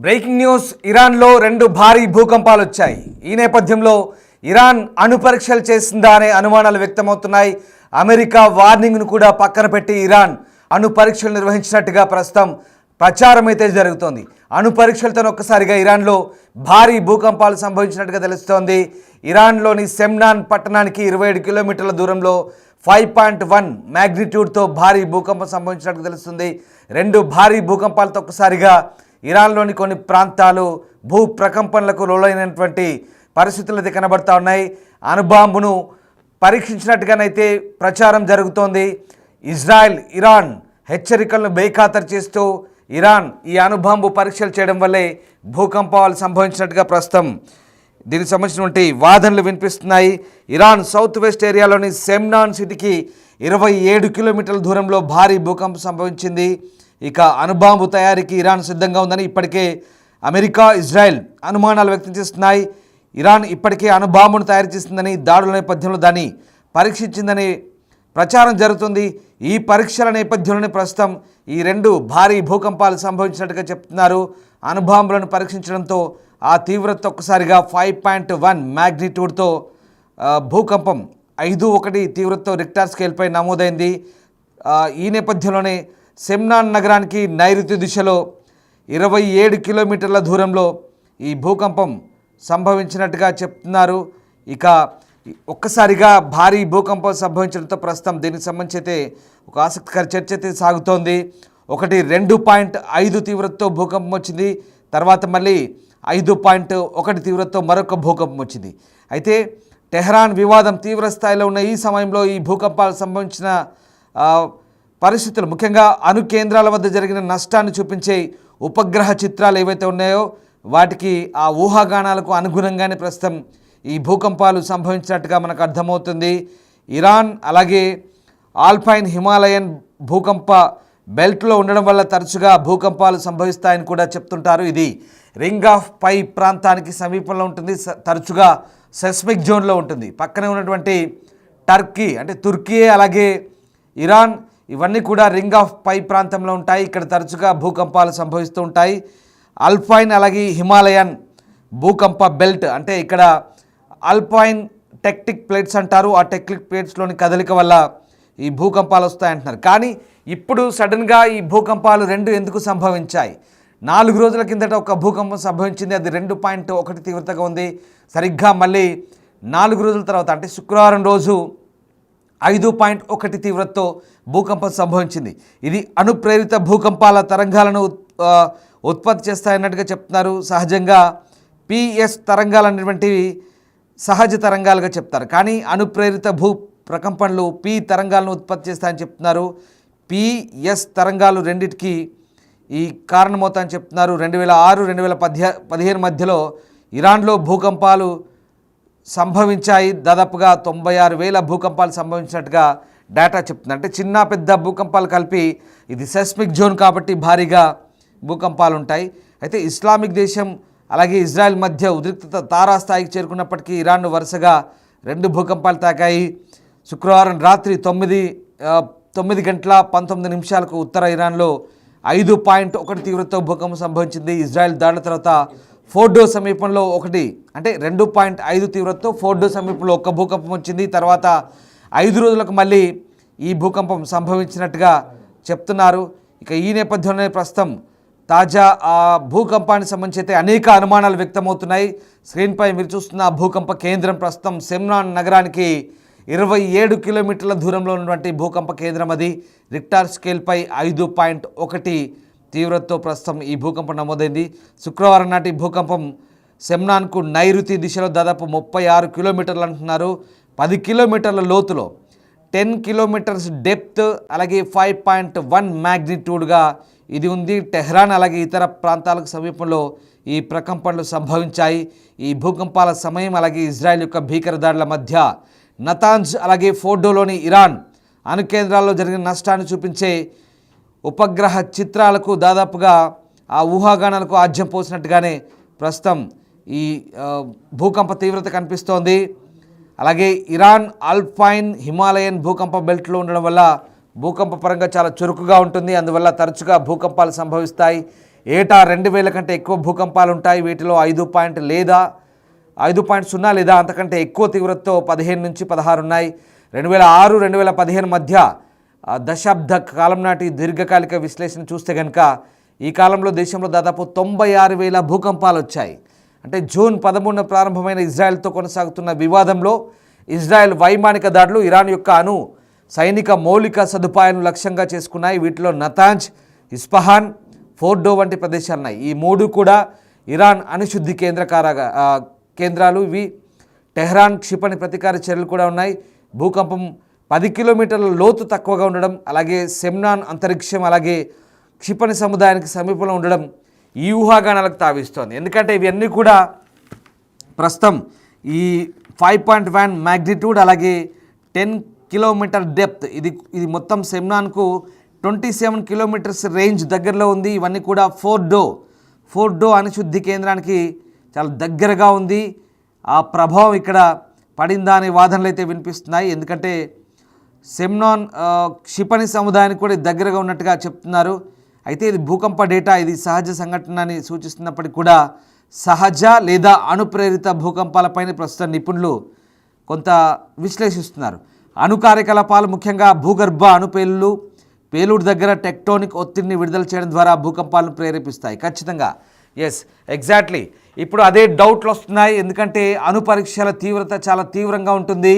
Breaking news, ఇరాన్లో 2 భారీ భూకంపాలు వచ్చాయి. ఈ నేపథ్యంలో ఇరాన్ అణు పరీక్షలు చేసిందా అనే అనుమానాలు వ్యక్తమవుతున్నాయి. అమెరికా వార్నింగ్ను కూడా పక్కన పెట్టి ఇరాన్ అణు పరీక్షలు నిర్వహించినట్టుగా ప్రస్తుతం ప్రచారం అయితే జరుగుతోంది. అణు పరీక్షలతో ఒక్కసారిగా ఇరాన్లో భారీ భూకంపాలు సంభవించినట్టుగా తెలుస్తోంది. ఇరాన్లోని సెమ్నాన్ పట్టణానికి 27 కిలోమీటర్ల దూరంలో 5.1 మ్యాగ్నిట్యూడ్తో భారీ భూకంపం సంభవించినట్టుగా తెలుస్తుంది. 2 భారీ భూకంపాలతో ఒక్కసారిగా ఇరాన్లోని కొన్ని ప్రాంతాలు భూ ప్రకంపనలకు లోలైనటువంటి పరిస్థితులు అయితే కనబడతా ఉన్నాయి. అణుబాంబును పరీక్షించినట్టుగానైతే ప్రచారం జరుగుతోంది. ఇజ్రాయెల్, ఇరాన్ హెచ్చరికలను బేఖాతరు చేస్తూ ఇరాన్ ఈ అణుబాంబు పరీక్షలు చేయడం వల్లే భూకంపాలు సంభవించినట్టుగా ప్రస్తుతం దీనికి సంబంధించినటువంటి వాదనలు వినిపిస్తున్నాయి. ఇరాన్ సౌత్ వెస్ట్ ఏరియాలోని సెమ్నాన్ సిటీకి 27 కిలోమీటర్ల దూరంలో భారీ భూకంపం సంభవించింది. ఇక అణుబాంబు తయారీకి ఇరాన్ సిద్ధంగా ఉందని ఇప్పటికే అమెరికా, ఇజ్రాయెల్ అనుమానాలు వ్యక్తం చేస్తున్నాయి. ఇరాన్ ఇప్పటికే అణుబాంబును తయారు చేసిందని, దాడుల నేపథ్యంలో దాన్ని పరీక్షించిందని ప్రచారం జరుగుతుంది. ఈ పరీక్షల నేపథ్యంలోనే ప్రస్తుతం ఈ 2 భారీ భూకంపాలు సంభవించినట్టుగా చెప్తున్నారు. అణుబాంబులను పరీక్షించడంతో ఆ తీవ్రత ఒక్కసారిగా 5.1 మ్యాగ్నిట్యూడ్తో భూకంపం 5.1 తీవ్రతతో రిక్టర్ స్కేల్పై నమోదైంది. ఈ నేపథ్యంలోనే సెమ్నాన్ నగరానికి నైరుతి దిశలో 27 కిలోమీటర్ల దూరంలో ఈ భూకంపం సంభవించినట్టుగా చెప్తున్నారు. ఇక ఒక్కసారిగా భారీ భూకంపం సంభవించడంతో ప్రస్తుతం దీనికి సంబంధించి అయితే ఒక ఆసక్తికర చర్చ అయితే సాగుతోంది. 2.5 తీవ్రతతో భూకంపం వచ్చింది, తర్వాత మళ్ళీ 5.1 తీవ్రతతో మరొక భూకంపం వచ్చింది. అయితే టెహ్రాన్ వివాదం తీవ్ర స్థాయిలో ఉన్న ఈ సమయంలో ఈ భూకంపాలు సంభవించిన పరిస్థితులు, ముఖ్యంగా అణు కేంద్రాల వద్ద జరిగిన నష్టాన్ని చూపించే ఉపగ్రహ చిత్రాలు ఏవైతే ఉన్నాయో వాటికి ఆ ఊహాగానాలకు అనుగుణంగానే ప్రస్తుతం ఈ భూకంపాలు సంభవించినట్టుగా మనకు అర్థమవుతుంది. ఇరాన్ అలాగే ఆల్పైన్ హిమాలయన్ భూకంప బెల్ట్లో ఉండడం వల్ల తరచుగా భూకంపాలు సంభవిస్తాయని కూడా చెప్తుంటారు. ఇది రింగ్ ఆఫ్ పై ప్రాంతానికి సమీపంలో ఉంటుంది, తరచుగా సెస్మిక్ జోన్లో ఉంటుంది. పక్కనే ఉన్నటువంటి టర్కీ అంటే తుర్కీ అలాగే ఇరాన్ ఇవన్నీ కూడా రింగ్ ఆఫ్ పై ప్రాంతంలో ఉంటాయి. ఇక్కడ తరచుగా భూకంపాలు సంభవిస్తూ ఉంటాయి. ఆల్పైన్ అలాగే హిమాలయన్ భూకంప బెల్ట్ అంటే ఇక్కడ ఆల్పైన్ టెక్టిక్ ప్లేట్స్ అంటారు. ఆ టెక్టిక్ ప్లేట్స్లోని కదలిక వల్ల ఈ భూకంపాలు వస్తాయంటున్నారు. కానీ ఇప్పుడు సడన్గా ఈ భూకంపాలు 2 ఎందుకు సంభవించాయి? 4 రోజుల కిందట ఒక భూకంపం సంభవించింది, అది 2.1 తీవ్రతగా ఉంది. సరిగ్గా మళ్ళీ 4 రోజుల తర్వాత అంటే శుక్రవారం రోజు 5.1 తీవ్రతతో భూకంపం సంభవించింది. ఇది అణుప్రేరిత భూకంపాల తరంగాలను ఉత్పత్తి చేస్తాయన్నట్టుగా చెప్తున్నారు. సహజంగా పిఎస్ తరంగాలు అనేటువంటివి సహజ తరంగాలుగా చెప్తారు, కానీ అణుప్రేరిత భూ ప్రకంపనలు పి తరంగాలను ఉత్పత్తి చేస్తాయని చెప్తున్నారు. పిఎస్ తరంగాలు రెండింటికి ఈ కారణమవుతాయని చెప్తున్నారు. 2006-2015 మధ్యలో ఇరాన్లో భూకంపాలు సంభవించాయి. దాదాపుగా 96,000 భూకంపాలు సంభవించినట్టుగా డేటా చెప్తుంది. అంటే చిన్న పెద్ద భూకంపాలు కలిపి ఇది సెస్మిక్ జోన్ కాబట్టి భారీగా భూకంపాలు ఉంటాయి. అయితే ఇస్లామిక్ దేశం అలాగే ఇజ్రాయెల్ మధ్య ఉద్రిక్తత తారాస్థాయికి చేరుకున్నప్పటికీ ఇరాన్ను వరుసగా 2 భూకంపాలు తాకాయి. శుక్రవారం రాత్రి 9 గంటల 19 నిమిషాలకు ఉత్తర ఇరాన్లో 5.1 తీవ్రతతో భూకంపం సంభవించింది. ఇజ్రాయెల్ దాడుల తర్వాత ఫోర్డో సమీపంలో 2.5 తీవ్రతతో ఫోర్డో సమీపంలో 1 భూకంపం వచ్చింది. తర్వాత 5 రోజులకు మళ్ళీ ఈ భూకంపం సంభవించినట్టుగా చెప్తున్నారు. ఇక ఈ నేపథ్యంలోనే ప్రస్తుతం తాజా ఆ భూకంపానికి సంబంధించి అయితే అనేక అనుమానాలు వ్యక్తమవుతున్నాయి. స్క్రీన్పై మీరు చూస్తున్న భూకంప కేంద్రం ప్రస్తుతం సెమ్నాన్ నగరానికి 27 కిలోమీటర్ల దూరంలో ఉన్నటువంటి భూకంప కేంద్రం. అది రిక్టర్ స్కేల్పై 5.1 తీవ్రతతో ప్రస్తుతం ఈ భూకంపం నమోదైంది. శుక్రవారం నాటి భూకంపం సెమ్నాన్కు నైరుతి దిశలో దాదాపు 36 కిలోమీటర్లు అంటున్నారు. 10 కిలోమీటర్ల లోతులో 10 కిలోమీటర్స్ డెప్త్ అలాగే 5.1 మ్యాగ్నిట్యూడ్గా ఇది ఉంది. టెహ్రాన్ అలాగే ఇతర ప్రాంతాలకు సమీపంలో ఈ ప్రకంపనలు సంభవించాయి. ఈ భూకంపాల సమయం అలాగే ఇజ్రాయెల్ యొక్క భీకర దాడుల మధ్య నతాంజ్ అలాగే ఫోర్డోలోని ఇరాన్ అణు కేంద్రాల్లో జరిగిన నష్టాన్ని చూపించే ఉపగ్రహ చిత్రాలకు దాదాపుగా ఆ ఊహాగానాలకు ఆజ్యం పోసినట్టుగానే ప్రస్తుతం ఈ భూకంప తీవ్రత కనిపిస్తోంది. అలాగే ఇరాన్ ఆల్పైన్ హిమాలయన్ భూకంప బెల్ట్లో ఉండడం వల్ల భూకంప పరంగా చాలా చురుకుగా ఉంటుంది. అందువల్ల తరచుగా భూకంపాలు సంభవిస్తాయి. ఏటా 2000 కంటే ఎక్కువ భూకంపాలు ఉంటాయి. వీటిలో 5.0 లేదా అంతకంటే ఎక్కువ తీవ్రతతో 15 నుంచి 16 ఉన్నాయి. 2006 2015 మధ్య దశాబ్ద కాలం నాటి దీర్ఘకాలిక విశ్లేషణ చూస్తే కనుక ఈ కాలంలో దేశంలో దాదాపు 96,000 భూకంపాలు వచ్చాయి. అంటే జూన్ 13 ప్రారంభమైన ఇజ్రాయెల్తో కొనసాగుతున్న వివాదంలో ఇజ్రాయెల్ వైమానిక దాడులు ఇరాన్ యొక్క సైనిక మౌలిక సదుపాయాలను లక్ష్యంగా చేసుకున్నాయి. వీటిలో నతాంజ్, ఇస్ఫహాన్, ఫోర్డో వంటి ప్రదేశాలున్నాయి. ఈ మూడు కూడా ఇరాన్ అణుశుద్ధి కేంద్రాలు. ఇవి టెహ్రాన్ క్షిపణి ప్రతీకార చర్యలు కూడా ఉన్నాయి. భూకంపం 10 కిలోమీటర్ల లోతు తక్కువగా ఉండడం, అలాగే సెమ్నాన్ అంతరిక్షం, అలాగే క్షిపణి సముదాయానికి సమీపంలో ఉండడం ఈ ఊహాగానాలకు తావిస్తోంది. ఎందుకంటే ఇవన్నీ కూడా ప్రస్తుతం ఈ 5.1 మ్యాగ్నిట్యూడ్, అలాగే 10 కిలోమీటర్ డెప్త్, ఇది మొత్తం సెమ్నాన్కు 27 కిలోమీటర్స్ రేంజ్ దగ్గరలో ఉంది. ఇవన్నీ కూడా ఫోర్డో అణుశుద్ధి కేంద్రానికి చాలా దగ్గరగా ఉంది. ఆ ప్రభావం ఇక్కడ పడిందా అనే వాదనలు అయితే వినిపిస్తున్నాయి. ఎందుకంటే సెమ్నాన్ క్షిపణి సముదాయానికి కూడా దగ్గరగా ఉన్నట్టుగా చెప్తున్నారు. అయితే ఇది భూకంప డేటా, ఇది సహజ సంఘటనని సూచిస్తున్నప్పటికీ కూడా సహజ లేదా అణుప్రేరిత భూకంపాలపైన ప్రస్తుత నిపుణులు కొంత విశ్లేషిస్తున్నారు. అణు కార్యకలాపాలు, ముఖ్యంగా భూగర్భ అణుపేలులు, పేలుడు దగ్గర టెక్టోనిక్ ఒత్తిడిని విడుదల చేయడం ద్వారా భూకంపాలను ప్రేరేపిస్తాయి. ఖచ్చితంగా ఎగ్జాక్ట్లీ ఇప్పుడు అదే డౌట్లు వస్తున్నాయి. ఎందుకంటే అణు పరీక్షల తీవ్రత చాలా తీవ్రంగా ఉంటుంది.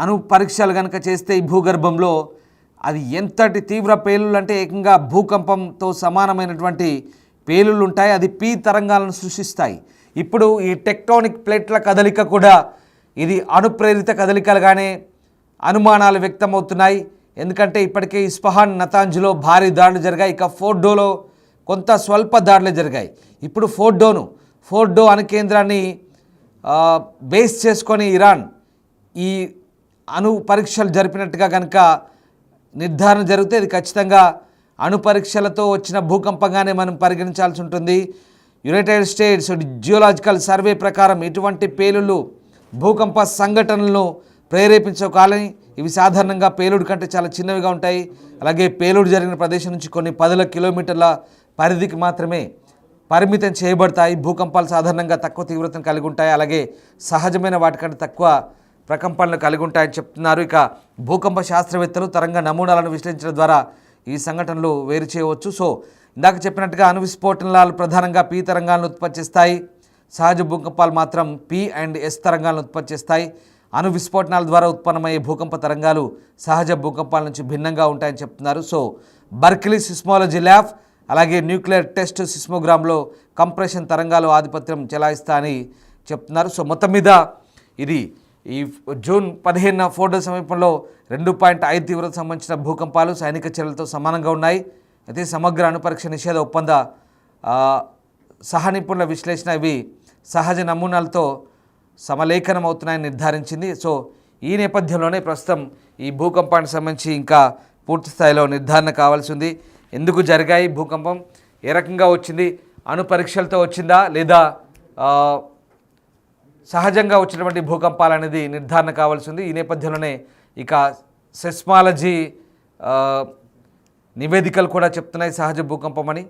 అణు పరీక్షలు కనుక చేస్తే ఈ భూగర్భంలో అది ఎంతటి తీవ్ర పేలుళ్ళు అంటే ఏకంగా భూకంపంతో సమానమైనటువంటి పేలుళ్ళు ఉంటాయి. అది పీ తరంగాలను సృష్టిస్తాయి. ఇప్పుడు ఈ టెక్టోనిక్ ప్లేట్ల కదలిక కూడా ఇది అణుప్రేరిత కదలికలుగానే అనుమానాలు వ్యక్తమవుతున్నాయి. ఎందుకంటే ఇప్పటికే ఇస్ఫహాన్, నతాంజ్లో భారీ దాడులు జరిగాయి. ఇక ఫోర్డోలో కొంత స్వల్ప దాడులు జరిగాయి. ఇప్పుడు ఫోర్డో అణు కేంద్రాన్ని బేస్ చేసుకొని ఇరాన్ ఈ అణు పరీక్షలు జరిపినట్టుగా కనుక నిర్ధారణ జరిగితే ఇది ఖచ్చితంగా అణు పరీక్షలతో వచ్చిన భూకంపంగానే మనం పరిగణించాల్సి ఉంటుంది. యునైటెడ్ స్టేట్స్ జియోలాజికల్ సర్వే ప్రకారం ఇటువంటి పేలుళ్ళు భూకంప సంఘటనలను ప్రేరేపించకాలని ఇవి సాధారణంగా పేలుడు కంటే చాలా చిన్నవిగా ఉంటాయి. అలాగే పేలుడు జరిగిన ప్రదేశం నుంచి కొన్ని 10 కిలోమీటర్ల పరిధికి మాత్రమే పరిమితం చేయబడతాయి. భూకంపాలు సాధారణంగా తక్కువ తీవ్రతను కలిగి ఉంటాయి. అలాగే సహజమైన వాటికంటే తక్కువ ప్రకంపనలు కలిగి ఉంటాయని చెప్తున్నారు. ఇక భూకంప శాస్త్రవేత్తలు తరంగ నమూనాలను విశ్లేషించడం ద్వారా ఈ సంఘటనలు వేరు చేయవచ్చు. సో ఇందాక చెప్పినట్టుగా అణు విస్ఫోటనాలు ప్రధానంగా పీ తరంగాలను ఉత్పత్తి చేస్తాయి. సహజ భూకంపాలు మాత్రం పీ అండ్ ఎస్ తరంగాలను ఉత్పత్తి చేస్తాయి. అణు విస్ఫోటనాల ద్వారా ఉత్పన్నమయ్యే భూకంప తరంగాలు సహజ భూకంపాల నుంచి భిన్నంగా ఉంటాయని చెప్తున్నారు. సో బర్క్లీ సిస్మాలజీ ల్యాబ్, అలాగే న్యూక్లియర్ టెస్ట్ సిస్మోగ్రామ్లో కంప్రెషన్ తరంగాలు ఆధిపత్యం చెలాయిస్తాయని చెప్తున్నారు. సో మొత్తం మీద ఇది ఈ జూన్ 15 ఫోర్డో సమీపంలో 2.5 తీవ్రత సంబంధించిన భూకంపాలు సైనిక చర్యలతో సమానంగా ఉన్నాయి. అయితే సమగ్ర అణుపరీక్ష నిషేధ ఒప్పంద సహనిపుణుల విశ్లేషణ ఇవి సహజ నమూనాలతో సమలేఖనం అవుతున్నాయని నిర్ధారించింది. సో ఈ నేపథ్యంలోనే ప్రస్తుతం ఈ భూకంపానికి సంబంధించి ఇంకా పూర్తి స్థాయిలో నిర్ధారణ కావాల్సి ఉంది. ఎందుకు జరిగాయి భూకంపం, ఏ రకంగా వచ్చింది, అణు పరీక్షలతో వచ్చిందా లేదా సహజంగా వచ్చినటువంటి భూకంపాలు అనేది నిర్ధారణ కావాల్సి ఉంది. ఈ నేపథ్యంలోనే ఇక సెస్మాలజీ నివేదికలు కూడా చెప్తున్నాయి సహజ భూకంపం అని.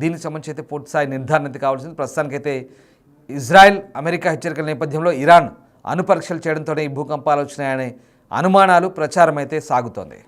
దీనికి సంబంధించి అయితే పూర్తిస్థాయి నిర్ధారణ అయితే కావాల్సింది. ప్రస్తుతానికైతే ఇజ్రాయెల్, అమెరికా హెచ్చరికల నేపథ్యంలో ఇరాన్ అణు పరీక్షలు చేయడంతోనే ఈ భూకంపాలు వచ్చినాయనే అనుమానాలు, ప్రచారం అయితే సాగుతోంది.